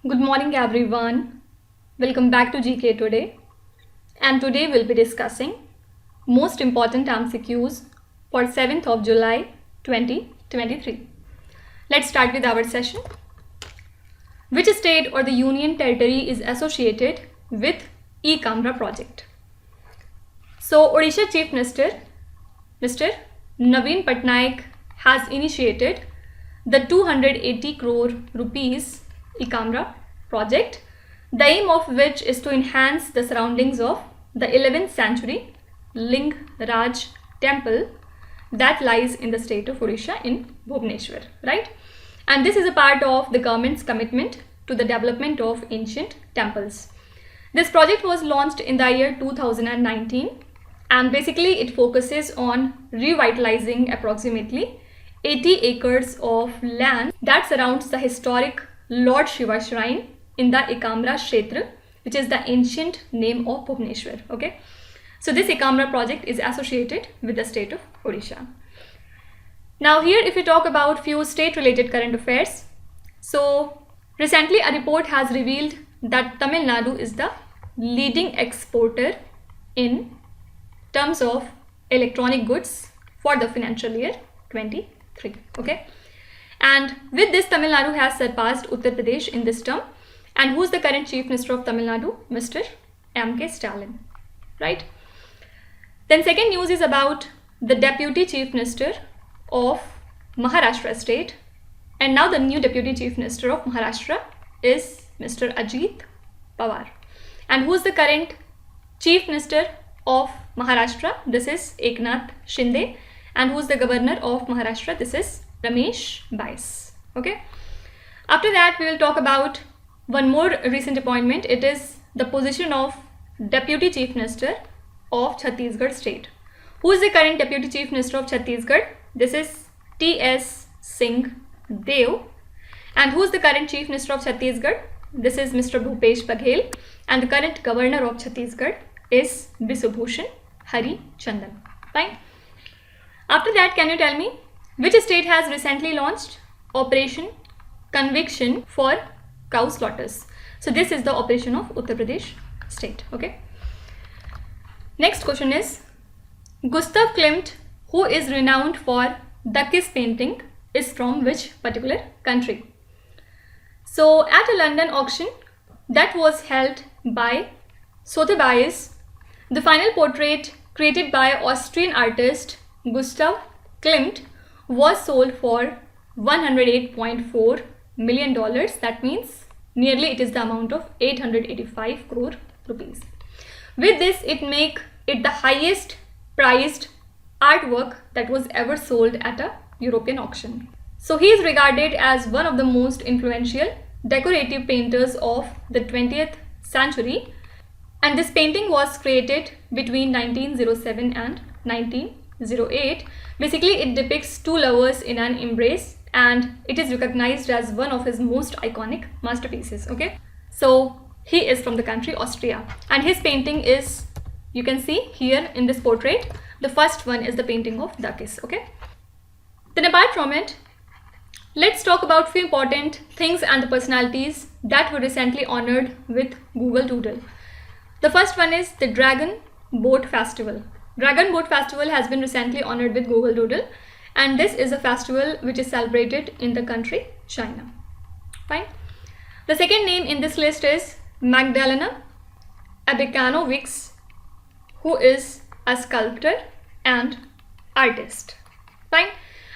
Good morning everyone. Welcome back to GK Today. And today we'll be discussing most important MCQs for 7th of July 2023. Let's start with our session. Which state or the union territory is associated with e-Camera project? So Odisha Chief Minister Mr. Naveen Patnaik has initiated the 280 crore rupees e-Camera project, the aim of which is to enhance the surroundings of the 11th century Ling Raj temple that lies in the state of Odisha in Bhubaneswar, right? And this is a part of the government's commitment to the development of ancient temples. This project was launched in the year 2019 and basically it focuses on revitalizing approximately 80 acres of land that surrounds the historic Lord Shiva shrine in the e-Camera Kshetra, which is the ancient name of Bhubaneswar. Okay, so this e-Camera project is associated with the state of Odisha. Now here if we talk about few state related current affairs, so recently a report has revealed that Tamil Nadu is the leading exporter in terms of electronic goods for the financial year 23. Okay, and with this Tamil Nadu has surpassed Uttar Pradesh in this term. And who's the current Chief Minister of Tamil Nadu? Mr. M.K. Stalin, right? Then second news is about the Deputy Chief Minister of Maharashtra state, and now the new Deputy Chief Minister of Maharashtra is Mr. Ajit Pawar. And who's the current Chief Minister of Maharashtra? This is Eknath Shinde. And who's the Governor of Maharashtra? This is Ramesh Bais. Okay. After that, we will talk about one more recent appointment. It is the position of Deputy Chief Minister of Chhattisgarh state. Who is the current Deputy Chief Minister of Chhattisgarh? This is T.S. Singh Dev. And who is the current Chief Minister of Chhattisgarh? This is Mr. Bhupesh Baghel. And the current Governor of Chhattisgarh is Bisubhushan Hari Chandan. Fine. After that, can you tell me which state has recently launched Operation Conviction for cow slaughters? So this is the operation of Uttar Pradesh state. Okay. Next question is, Gustav Klimt, who is renowned for the Kiss painting, is from which particular country? So at a London auction that was held by Sotheby's, the final portrait created by Austrian artist Gustav Klimt was sold for $108.4 million. That means nearly it is the amount of 885 crore rupees. With this, it make it the highest priced artwork that was ever sold at a European auction. So he is regarded as one of the most influential decorative painters of the 20th century, and this painting was created between 1907 and 1908. Basically, it depicts two lovers in an embrace, and it is recognized as one of his most iconic masterpieces. Okay, so he is from the country Austria, and his painting is, you can see here in this portrait, the first one is the painting of the Kiss. Okay, then apart from it, let's talk about few important things and the personalities that were recently honored with Google Doodle. The first one is the Dragon Boat Festival. Dragon Boat Festival has been recently honored with Google Doodle, and this is a festival which is celebrated in the country China. Fine. The second name in this list is Magdalena Abekanovics, who is a sculptor and artist. Fine.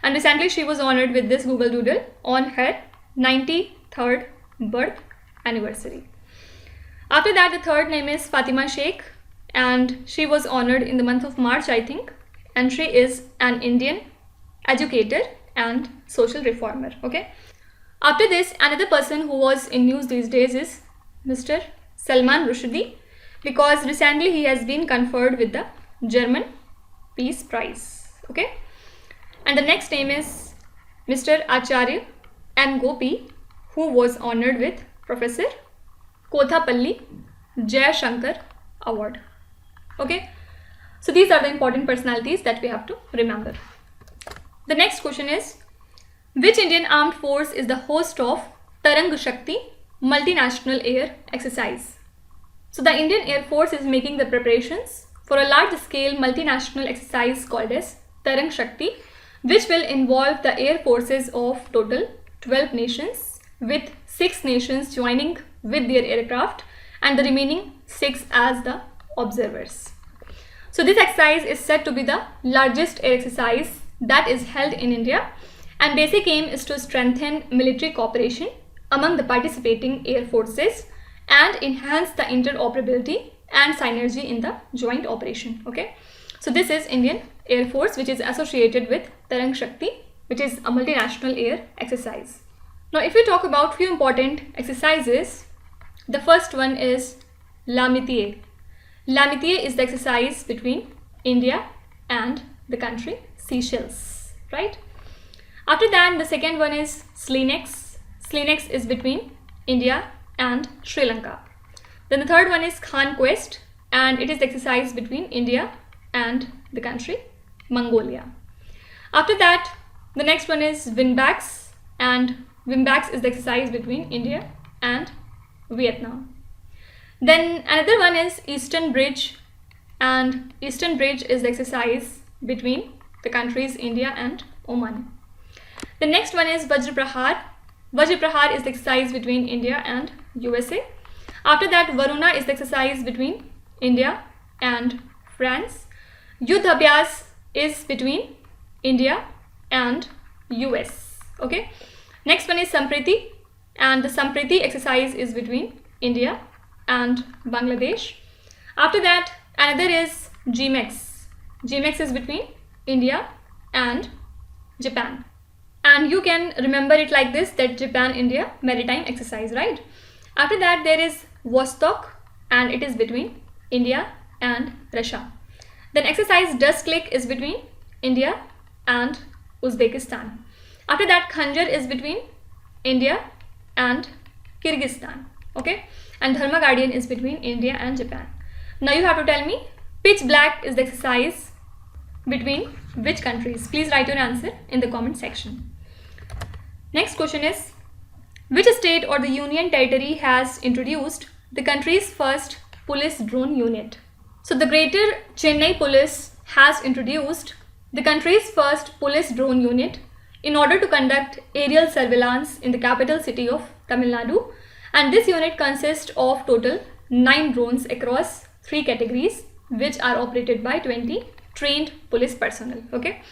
And recently she was honored with this Google Doodle on her 93rd birth anniversary. After that, the third name is Fatima Sheikh, and she was honored in the month of March, I think, and she is an Indian educator and social reformer. Okay. After this, another person who was in news these days is Mr. Salman Rushdie, because recently he has been conferred with the German Peace Prize. Okay. And the next name is Mr. Acharya M. Gopi, who was honored with Professor Kothapalli Jayashankar Award. Okay, so these are the important personalities that we have to remember. The next question is, which Indian armed force is the host of Tarang Shakti multinational air exercise. So the Indian Air Force is making the preparations for a large-scale multinational exercise called as Tarang Shakti, which will involve the air forces of total 12 nations, with 6 nations joining with their aircraft and the remaining 6 as the observers. So this exercise is said to be the largest air exercise that is held in India, and basic aim is to strengthen military cooperation among the participating air forces and enhance the interoperability and synergy in the joint operation. Okay, so this is Indian Air Force, which is associated with Tarang Shakti, which is a multinational air exercise. Now if we talk about few important exercises, the first one is L'Amitié. L'Amitié is the exercise between India and the country Seychelles, right? After that, the second one is Slinex. Slinex is between India and Sri Lanka. Then the third one is Conquest, and it is the exercise between India and the country Mongolia. After that, the next one is Winbacks, and Winbacks is the exercise between India and Vietnam. Then another one is Eastern Bridge, and Eastern Bridge is the exercise between the countries India and Oman. The next one is Vajra Prahar. Vajra Prahar is the exercise between India and USA. After that, Varuna is the exercise between India and France. Yudh Abhyas is between India and US. Okay. Next one is Sampriti, and the Sampriti exercise is between India and Bangladesh. After that, another is GMEX. GMEX is between India and Japan. And you can remember it like this, that Japan-India maritime exercise, right? After that, there is Vostok, and it is between India and Russia. Then exercise Dust Click is between India and Uzbekistan. After that, Khanjar is between India and Kyrgyzstan. Okay, and Dharma Guardian is between India and Japan. Now you have to tell me Pitch Black is the exercise between which countries? Please write your answer in the comment section. Next question is, which state or the union territory has introduced the country's first police drone unit? So the Greater Chennai Police has introduced the country's first police drone unit in order to conduct aerial surveillance in the capital city of Tamil Nadu. And this unit consists of total 9 drones across 3 categories, which are operated by 20 trained police personnel. Okay,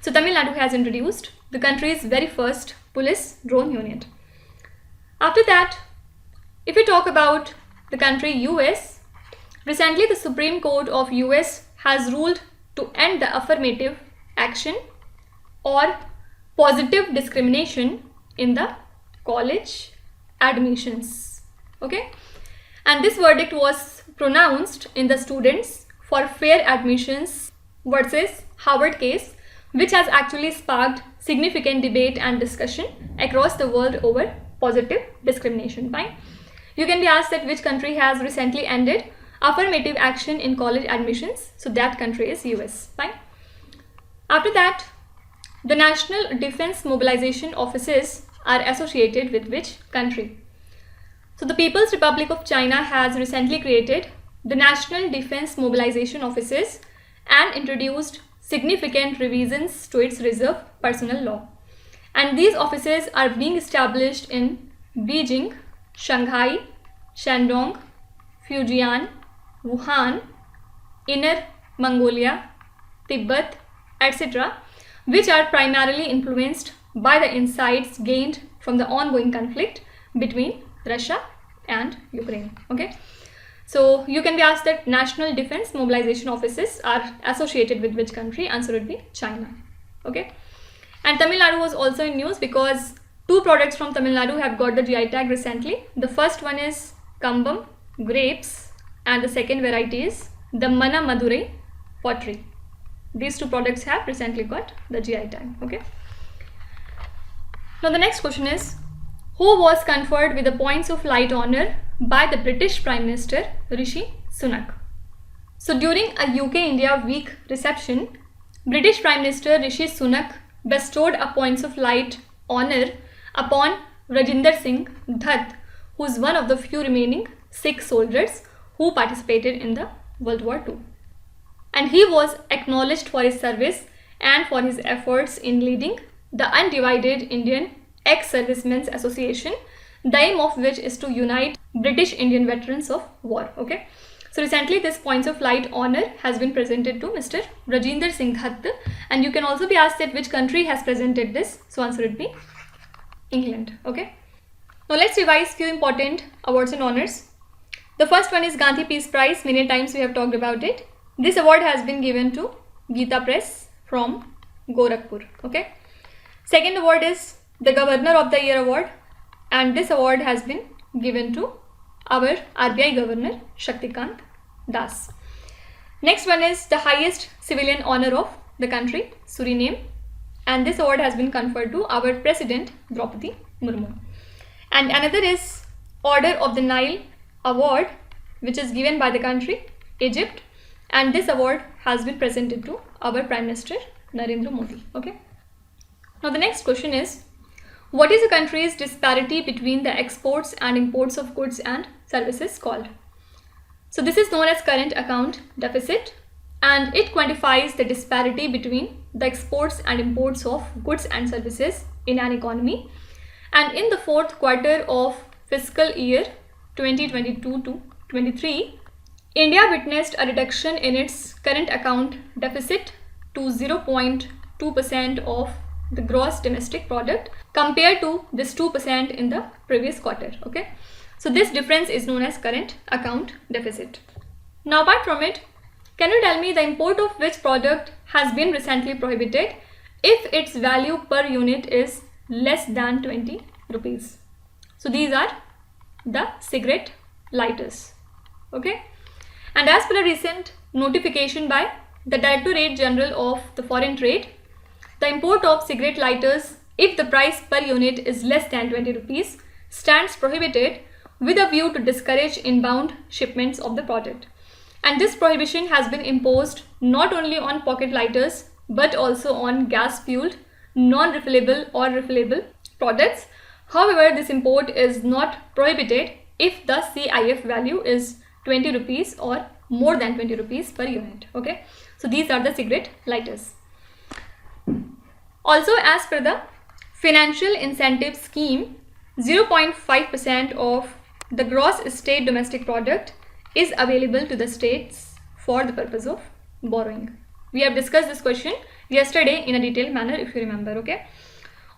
so Tamil Nadu has introduced the country's very first police drone unit. After that, if we talk about the country US, recently the Supreme Court of US has ruled to end the affirmative action or positive discrimination in the college admissions. Okay, and this verdict was pronounced in the Students for Fair Admissions versus Howard case, which has actually sparked significant debate and discussion across the world over positive discrimination. Fine. You can be asked that which country has recently ended affirmative action in college admissions. So that country is US. Fine. After that, the National Defense Mobilization Offices are associated with which country? So the People's Republic of China has recently created the National Defense Mobilization Offices and introduced significant revisions to its reserve personnel law. And these offices are being established in Beijing, Shanghai, Shandong, Fujian, Wuhan, Inner Mongolia, Tibet, etc., which are primarily influenced by the insights gained from the ongoing conflict between Russia and Ukraine. Okay, so you can be asked that National Defense Mobilization Offices are associated with which country? Answer would be China. Okay, and Tamil Nadu was also in news because 2 products from Tamil Nadu have got the GI tag recently. The first one is Kambam grapes, and the second variety is the Mana Madurai pottery. These 2 products have recently got the GI tag. Okay. Now the next question is, who was conferred with the Points of Light honor by the British Prime Minister Rishi Sunak? So during a UK-India week reception, British Prime Minister Rishi Sunak bestowed a Points of Light honor upon Rajinder Singh Dutt, who is one of the few remaining Sikh soldiers who participated in the World War II. And he was acknowledged for his service and for his efforts in leading the Undivided Indian Ex-Servicemen's Association, the aim of which is to unite British Indian veterans of war. Okay. So recently this Points of Light honor has been presented to Mr. Rajinder Singh Dhatt, and you can also be asked that which country has presented this. So answer would be England. Okay. Now let's revise few important awards and honors. The first one is Gandhi Peace Prize. Many times we have talked about it. This award has been given to Geeta Press from Gorakhpur. Okay. Second award is the Governor of the Year award, and this award has been given to our RBI Governor Shaktikant Das. Next one is the highest civilian honor of the country, Suriname, and this award has been conferred to our President Draupadi Murmu. And another is Order of the Nile award, which is given by the country Egypt, and this award has been presented to our Prime Minister Narendra Modi. Okay. Now the next question is, what is a country's disparity between the exports and imports of goods and services called? So this is known as current account deficit, and it quantifies the disparity between the exports and imports of goods and services in an economy. And in the fourth quarter of fiscal year 2022-23, India witnessed a reduction in its current account deficit to 0.2% of the gross domestic product compared to this 2% in the previous quarter. Okay, so this difference is known as current account deficit. Now apart from it, can you tell me the import of which product has been recently prohibited if its value per unit is less than 20 rupees? So these are the cigarette lighters. Okay, and as per a recent notification by the Directorate General of the Foreign Trade, the import of cigarette lighters, if the price per unit is less than 20 rupees, stands prohibited with a view to discourage inbound shipments of the product. And this prohibition has been imposed not only on pocket lighters but also on gas-fueled, non-refillable or refillable products. However, this import is not prohibited if the CIF value is 20 rupees or more than 20 rupees per unit. Okay, so these are the cigarette lighters. Also, as per the financial incentive scheme, 0.5% of the gross state domestic product is available to the states for the purpose of borrowing. We have discussed this question yesterday in a detailed manner, if you remember. Okay.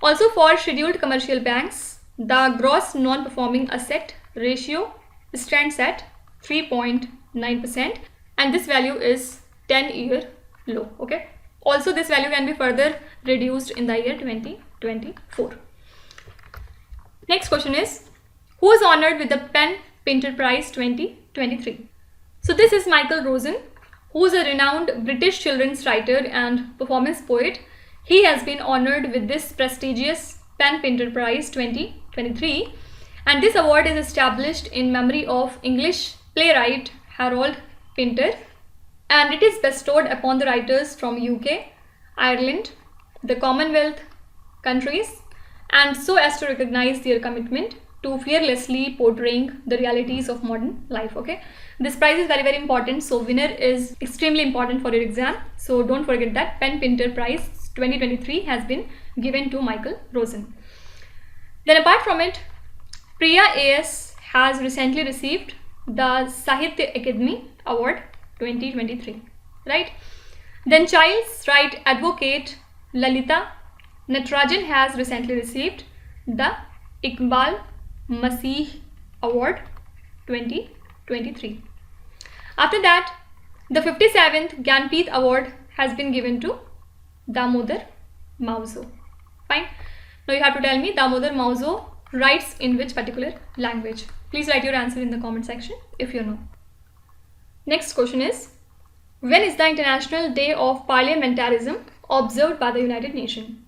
Also, for scheduled commercial banks, the gross non-performing asset ratio stands at 3.9%, and this value is 10-year low. Okay. Also, this value can be further reduced in the year 2024. Next question is, who is honored with the Pen Pinter Prize 2023? So this is Michael Rosen, who is a renowned British children's writer and performance poet. He has been honored with this prestigious Pen Pinter Prize 2023, and this award is established in memory of English playwright Harold Pinter, and it is bestowed upon the writers from UK, Ireland, the Commonwealth countries, and so as to recognize their commitment to fearlessly portraying the realities of modern life. Okay, this prize is very, very important, so winner is extremely important for your exam, so don't forget that Pen Pinter Prize 2023 has been given to Michael Rosen. Then apart from it, Priya AS has recently received the Sahitya Akademi Award 2023, right? Then child's right advocate Lalita Natarajan has recently received the Iqbal Masih Award 2023. After that, the 57th Gyanpith Award has been given to Damodar Mauzo. Fine. Now you have to tell me Damodar Mauzo writes in which particular language. Please write your answer in the comment section if you know. Next question is, when is the International Day of Parliamentarism observed by the United Nations?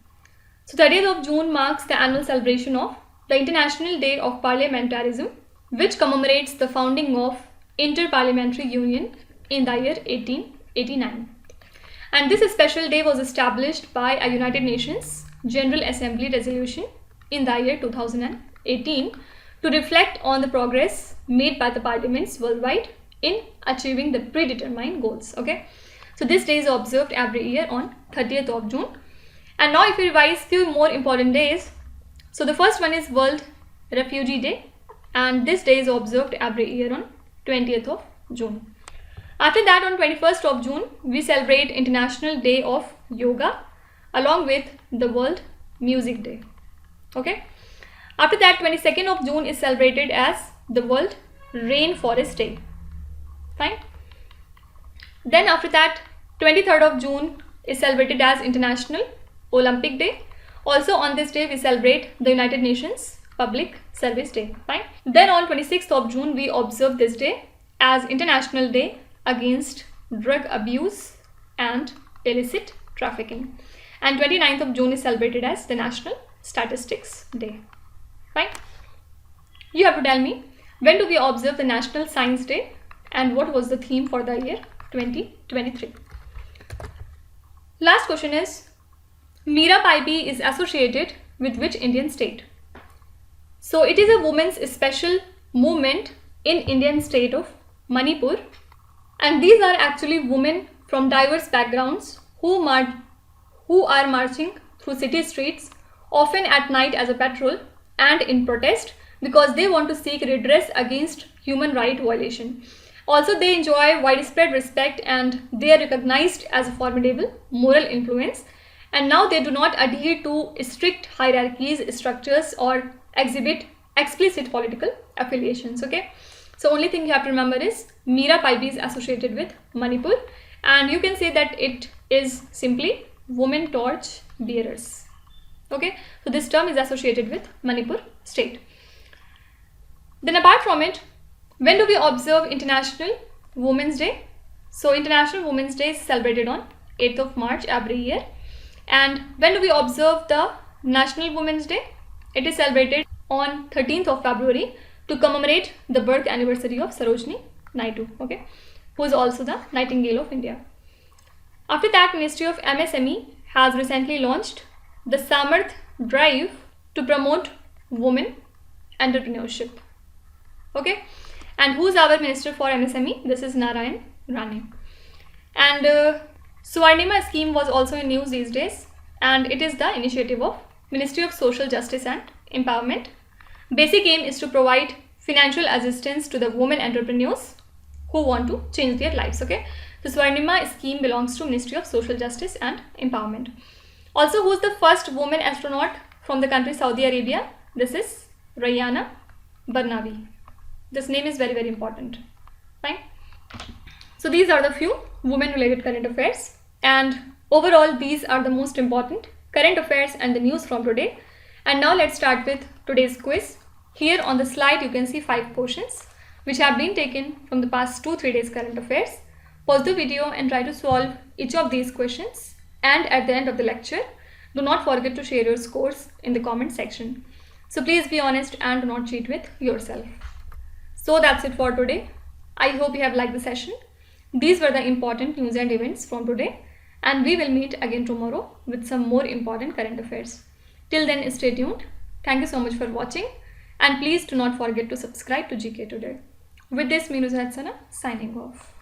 So 30th of June marks the annual celebration of the International Day of Parliamentarism, which commemorates the founding of Inter-Parliamentary Union in the year 1889. And this special day was established by a United Nations General Assembly resolution in the year 2018 to reflect on the progress made by the parliaments worldwide in achieving the predetermined goals. Okay, so this day is observed every year on 30th of June. And now if we revise few more important days, so the first one is World Refugee Day, and this day is observed every year on 20th of June. After that, on 21st of June, we celebrate International Day of Yoga along with the World Music Day. Okay. After that, 22nd of June is celebrated as the World Rainforest Day. Fine. Then after that, 23rd of June is celebrated as International Olympic Day. Also on this day, we celebrate the United Nations Public Service Day. Fine. Then on 26th of June, we observe this day as International Day Against Drug Abuse and Illicit Trafficking. And 29th of June is celebrated as the National Statistics Day. Fine. You have to tell me, when do we observe the National Science Day and what was the theme for the year 2023? Last question is, Meera Baibi is associated with which Indian state? So it is a women's special movement in Indian state of Manipur, and these are actually women from diverse backgrounds who are marching through city streets, often at night as a patrol and in protest, because they want to seek redress against human right violation. Also, they enjoy widespread respect and they are recognized as a formidable moral influence, and now they do not adhere to strict hierarchies, structures, or exhibit explicit political affiliations. Okay, so only thing you have to remember is Meera Baibi is associated with Manipur, and you can say that it is simply women torch bearers. Okay, so this term is associated with Manipur state. Then apart from it, when do we observe International Women's Day? So International Women's Day is celebrated on 8th of March every year. And when do we observe the National Women's Day? It is celebrated on 13th of February to commemorate the birth anniversary of Sarojini Naidu, okay, who is also the Nightingale of India. After that, Ministry of MSME has recently launched the Samarth Drive to promote women entrepreneurship. Okay, and who is our Minister for MSME? This is Narayan Rane. And Swarnima scheme was also in news these days, and it is the initiative of Ministry of Social Justice and Empowerment. Basic aim is to provide financial assistance to the women entrepreneurs who want to change their lives. Okay, the Swarnima scheme belongs to Ministry of Social Justice and Empowerment. Also, who is the first woman astronaut from the country Saudi Arabia? This is Rayana Barnawi. This name is very, very important. Fine. So these are the few women related current affairs, and overall these are the most important current affairs and the news from today. And now let's start with today's quiz. Here on the slide you can see 5 questions which have been taken from the past 2-3 days current affairs. Pause the video and try to solve each of these questions, and at the end of the lecture do not forget to share your scores in the comment section. So please be honest and do not cheat with yourself. So that's it for today. I hope you have liked the session. These were the important news and events from today, and we will meet again tomorrow with some more important current affairs. Till then, stay tuned. Thank you so much for watching, and please do not forget to subscribe to GK Today. With this, Meenu Zahadsana signing off.